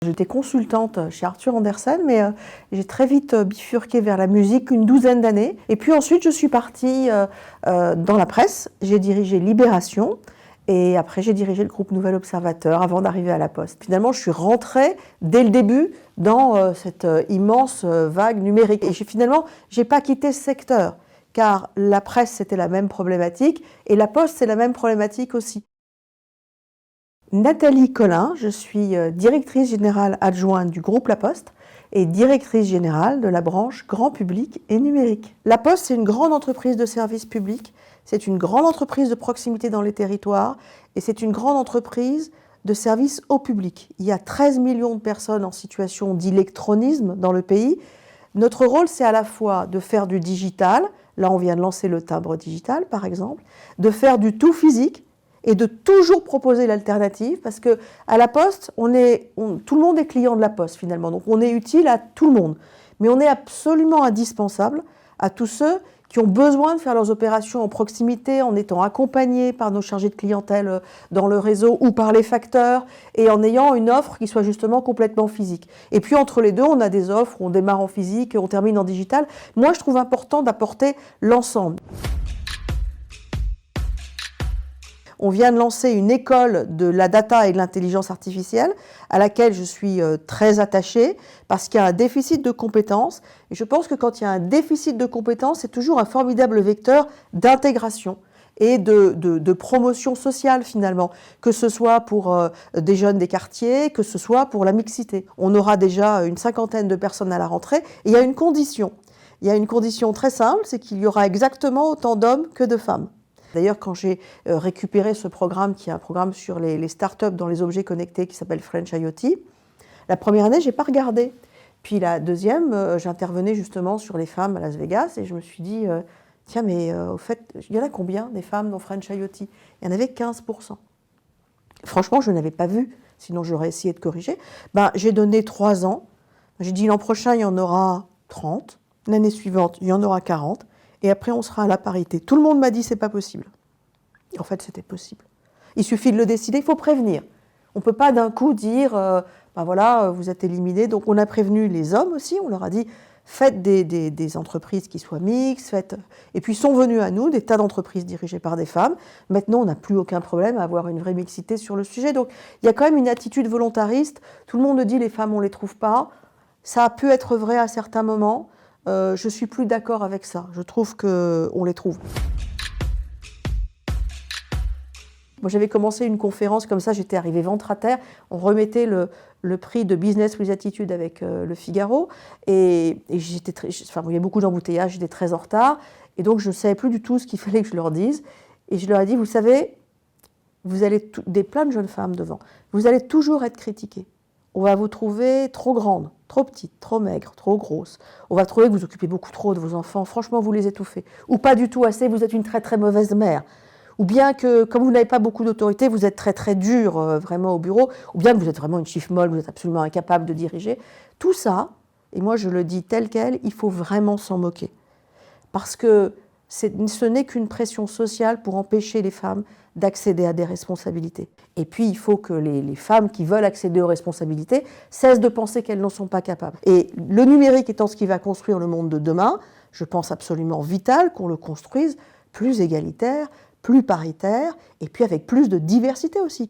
J'étais consultante chez Arthur Andersen, mais j'ai très vite bifurqué vers la musique, une douzaine d'années. Et puis ensuite, je suis partie dans la presse. J'ai dirigé Libération et après, j'ai dirigé le groupe Nouvel Observateur avant d'arriver à la Poste. Finalement, je suis rentrée dès le début dans cette immense vague numérique. Et finalement, je n'ai pas quitté ce secteur, car la presse, c'était la même problématique et la Poste, c'est la même problématique aussi. Nathalie Collin, je suis directrice générale adjointe du groupe La Poste et directrice générale de la branche grand public et numérique. La Poste, c'est une grande entreprise de service public, c'est une grande entreprise de proximité dans les territoires et c'est une grande entreprise de service au public. Il y a 13 millions de personnes en situation d'électronisme dans le pays. Notre rôle, c'est à la fois de faire du digital, là on vient de lancer le timbre digital par exemple, de faire du tout physique, et de toujours proposer l'alternative, parce qu'à la Poste, tout le monde est client de la Poste finalement, donc on est utile à tout le monde. Mais on est absolument indispensable à tous ceux qui ont besoin de faire leurs opérations en proximité, en étant accompagnés par nos chargés de clientèle dans le réseau ou par les facteurs, et en ayant une offre qui soit justement complètement physique. Et puis entre les deux, on a des offres où on démarre en physique et on termine en digital. Moi, je trouve important d'apporter l'ensemble. On vient de lancer une école de la data et de l'intelligence artificielle à laquelle je suis très attachée parce qu'il y a un déficit de compétences. Et je pense que quand il y a un déficit de compétences, c'est toujours un formidable vecteur d'intégration et de promotion sociale finalement, que ce soit pour des jeunes des quartiers, que ce soit pour la mixité. On aura déjà une 50aine de personnes à la rentrée et il y a une condition. Il y a une condition très simple, c'est qu'il y aura exactement autant d'hommes que de femmes. D'ailleurs, quand j'ai récupéré ce programme, qui est un programme sur les startups dans les objets connectés qui s'appelle French IoT, la première année, je n'ai pas regardé. Puis la deuxième, j'intervenais justement sur les femmes à Las Vegas et je me suis dit, tiens, mais au fait, il y en a combien des femmes dans French IoT? Il y en avait 15%. Franchement, je n'avais pas vu, sinon j'aurais essayé de corriger. J'ai donné 3 ans. J'ai dit l'an prochain, il y en aura 30. L'année suivante, il y en aura 40. Et après, on sera à la parité. Tout le monde m'a dit c'est pas possible. En fait, c'était possible. Il suffit de le décider, il faut prévenir. On ne peut pas d'un coup dire, voilà, vous êtes éliminés. Donc on a prévenu les hommes aussi, on leur a dit, faites des entreprises qui soient mixtes, Et puis sont venus à nous des tas d'entreprises dirigées par des femmes. Maintenant, on n'a plus aucun problème à avoir une vraie mixité sur le sujet. Donc il y a quand même une attitude volontariste. Tout le monde dit les femmes, on ne les trouve pas. Ça a pu être vrai à certains moments. Je ne suis plus d'accord avec ça. Je trouve qu'on les trouve. Moi, j'avais commencé une conférence comme ça, j'étais arrivée ventre à terre. On remettait le prix de Business with Attitude avec le Figaro. Et il y avait beaucoup d'embouteillages, j'étais très en retard. Et donc, je ne savais plus du tout ce qu'il fallait que je leur dise. Et je leur ai dit, vous savez, vous allez plein de jeunes femmes devant. Vous allez toujours être critiquées. On va vous trouver trop grande, trop petite, trop maigre, trop grosse. On va trouver que vous occupez beaucoup trop de vos enfants. Franchement, vous les étouffez. Ou pas du tout assez, vous êtes une très très mauvaise mère. Ou bien que, comme vous n'avez pas beaucoup d'autorité, vous êtes très très dur vraiment au bureau. Ou bien que vous êtes vraiment une chief molle, vous êtes absolument incapable de diriger. Tout ça, et moi je le dis tel quel, il faut vraiment s'en moquer. Parce que ce n'est qu'une pression sociale pour empêcher les femmes d'accéder à des responsabilités. Et puis, il faut que les femmes qui veulent accéder aux responsabilités cessent de penser qu'elles n'en sont pas capables. Et le numérique étant ce qui va construire le monde de demain, je pense absolument vital qu'on le construise plus égalitaire, plus paritaire, et puis avec plus de diversité aussi.